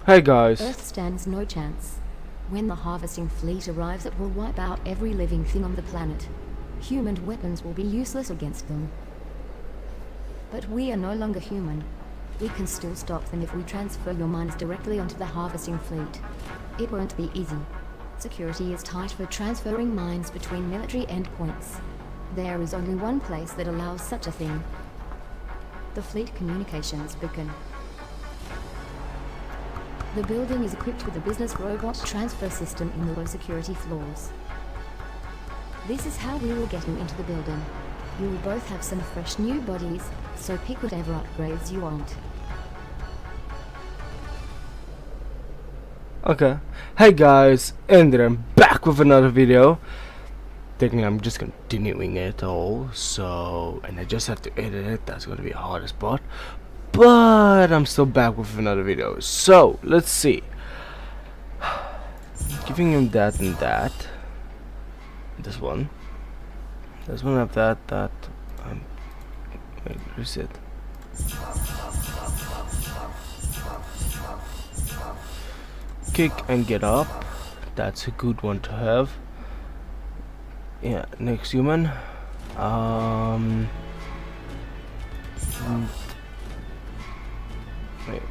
Hey guys. Earth stands no chance. When the harvesting fleet arrives, it will wipe out every living thing on the planet. Human weapons will be useless against them. But we are no longer human. We can still stop them if we transfer your minds directly onto the harvesting fleet. It won't be easy. Security is tight for transferring minds between military endpoints. There is only one place that allows such a thing. The fleet communications beacon. The building is equipped with a business robot transfer system in the low security floors. This is how we will get you into the building. You will both have some fresh new bodies, so pick whatever upgrades you want. Okay. Hey guys, and then I'm back with another video. Technically I'm just continuing it all, so, and I just have to edit it. That's gonna be the hardest part. But I'm still back with another video. So let's see. Giving him that and that. This one. This one have that. Wait, reset. Kick and get up. That's a good one to have. Yeah, next human. Wait.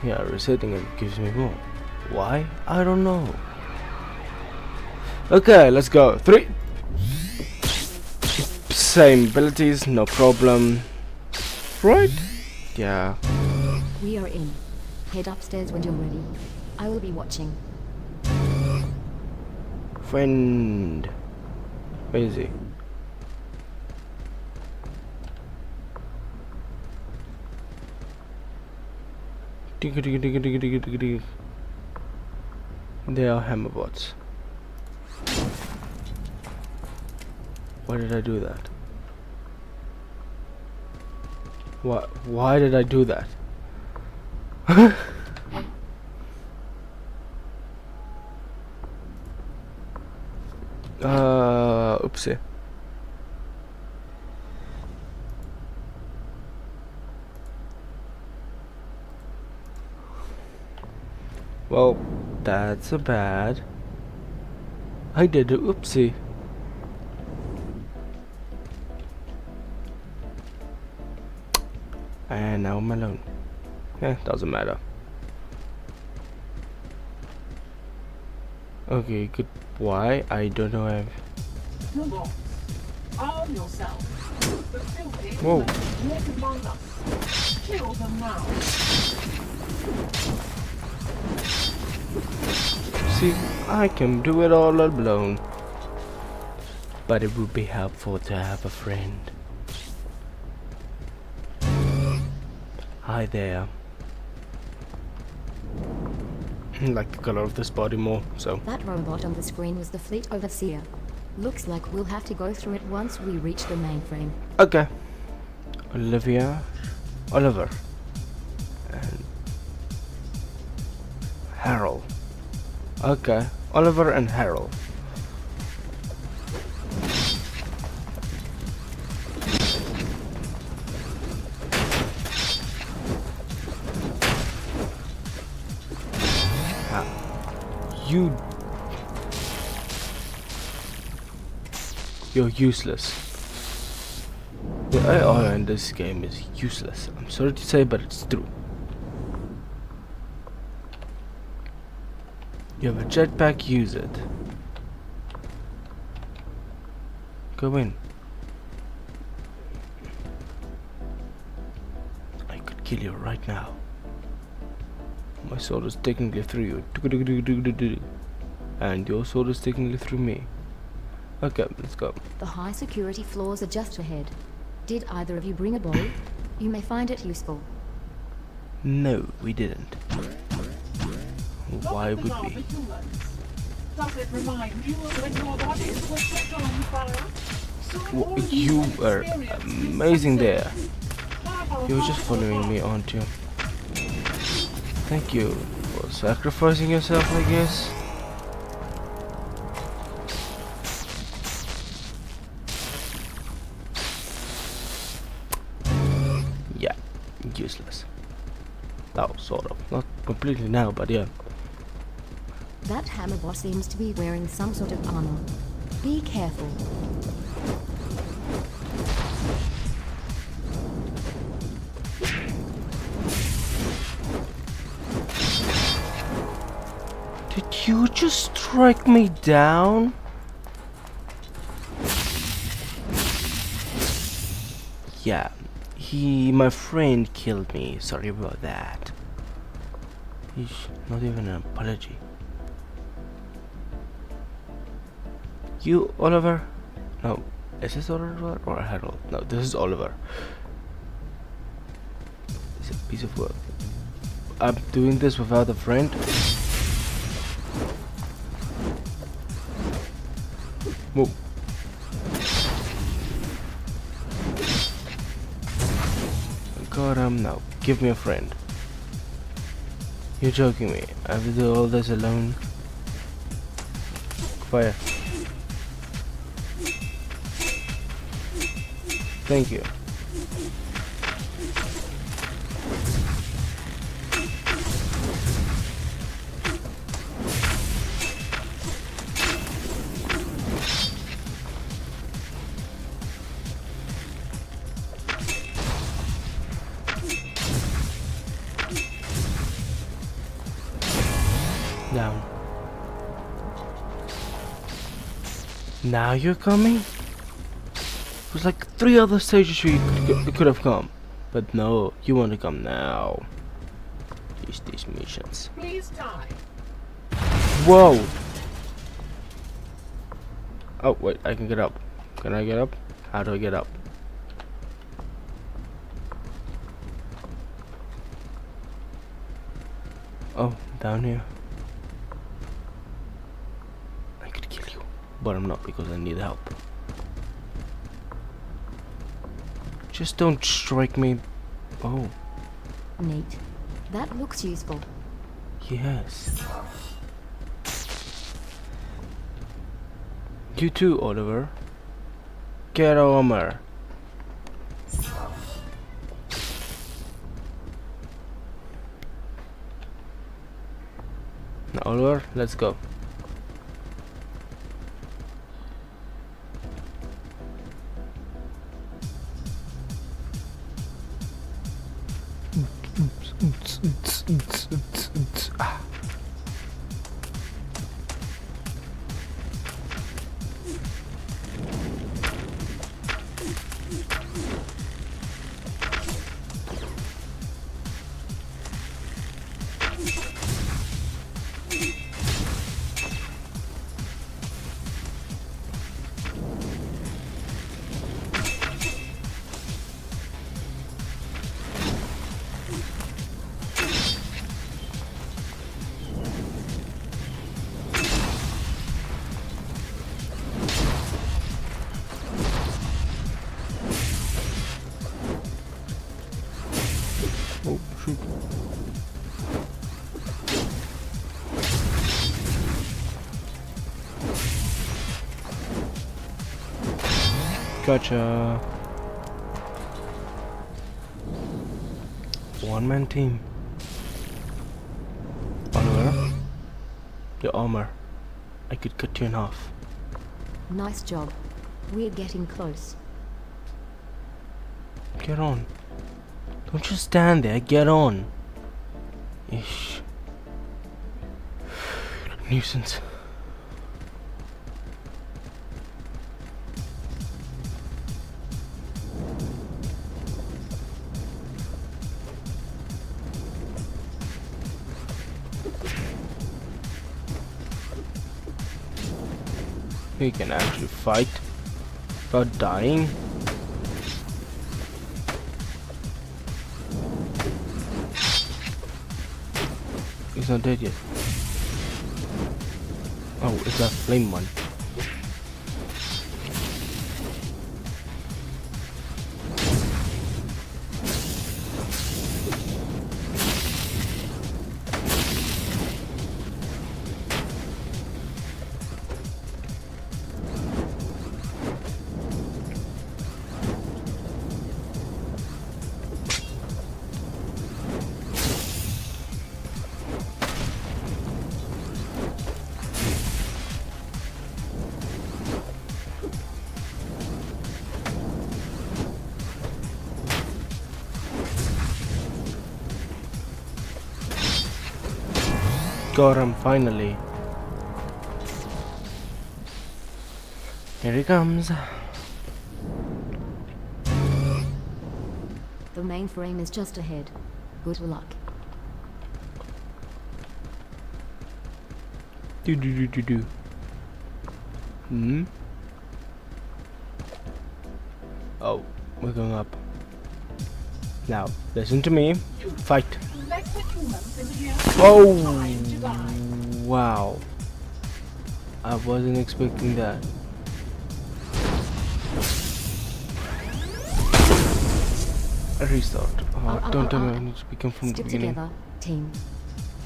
Yeah, resetting it gives me more. Why? I don't know. Okay, let's go. 3. Same abilities, no problem. Right? Yeah. We are in. Head upstairs when you're ready. I will be watching. Friend. Where is he? They are hammerbots. Why did I do that? Why did I do that? Oopsie. Well, that's a bad. I did a oopsie. And now I'm alone. Doesn't matter. Okay, good. Why? I don't know. Arm yourself. The filthy Whoa. walk among us. Kill them now. See, I can do it all alone. But it would be helpful to have a friend. Hi there. I like the color of this body more, so. That robot on the screen was the fleet overseer. Looks like we'll have to go through it once we reach the mainframe. Okay. Oliver. And Harold. Okay. Oliver and Harold. You're useless. The AI in this game is useless. I'm sorry to say, but it's true. You have a jetpack, use it. Go in. I could kill you right now. My sword is technically through you. And your sword is technically through me. Okay, let's go. The high security floors are just ahead. Did either of you bring a bow? You may find it useful. No, we didn't. Why would we? Does it remind you of when your bodies were set on fire? You were amazing there. You were just following me, aren't you? Thank you for sacrificing yourself, I guess. Yeah, useless. Oh, sort of. Not completely now, but yeah. That hammer boss seems to be wearing some sort of armor. Be careful. Did you just strike me down? Yeah, my friend killed me. Sorry about that. Eesh, not even an apology. You, Oliver? No, is this Oliver or Harold? No, this is Oliver. It's a piece of work. I'm doing this without a friend. Move. Got him now. Give me a friend. You're joking me. I have to do all this alone. Fire. Thank you. Down. Now you're coming? There's like 3 other stages you could have come. But no, you want to come now. These missions. Please die. Whoa! Oh, wait, I can get up. Can I get up? How do I get up? Oh, down here. I could kill you, but I'm not because I need help. Just don't strike me. Oh, Neat. That looks useful. yes. You too, Oliver. Get armor. Now, Oliver, let's go. Ah. Oh, shoot. Gotcha. One-man team. Oliver, your armor. I could cut you in half. Nice job. We're getting close. Get on. Don't just stand there, get on. Ish. Nuisance. You can actually fight without dying. He's not dead yet. Oh, it's that flame one. Got him finally. Here he comes. The mainframe is just ahead. Good luck. Do. Hmm? Oh, we're going up. Now, listen to me. Fight. Let the humans in here. Oh! Wow. I wasn't expecting that. A restart. Oh, don't tell me I need to begin from the Stick beginning. together, team.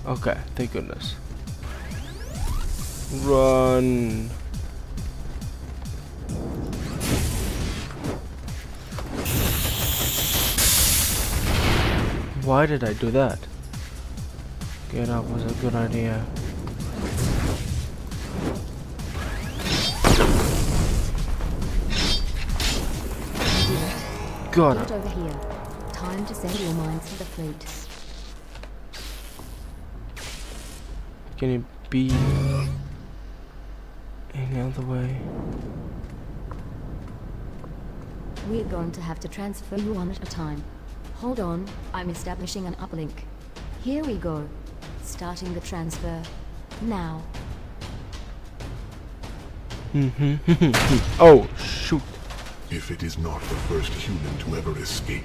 Okay, thank goodness. Run. Why did I do that? Get up was a good idea. Got Get it. over here. Time to send your minds to the fleet. Can it be any other way? We're going to have to transfer you one at a time. Hold on, I'm establishing an uplink. Here we go. Starting the transfer. Now. Oh, shoot. If it is not the first human to ever escape.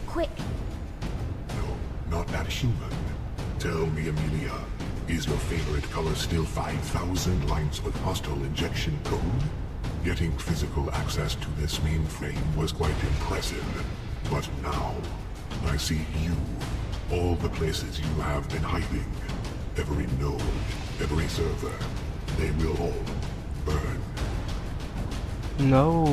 Quick! No, not that human. Tell me, Amelia, is your favorite color still 5,000 lines with hostile injection code? Getting physical access to this mainframe was quite impressive. But now, I see you. All the places you have been hiding. Every node, every server. They will all burn. No.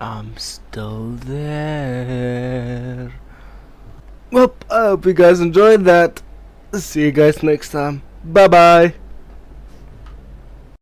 I'm still there. Well, I hope you guys enjoyed that. See you guys next time. Bye bye.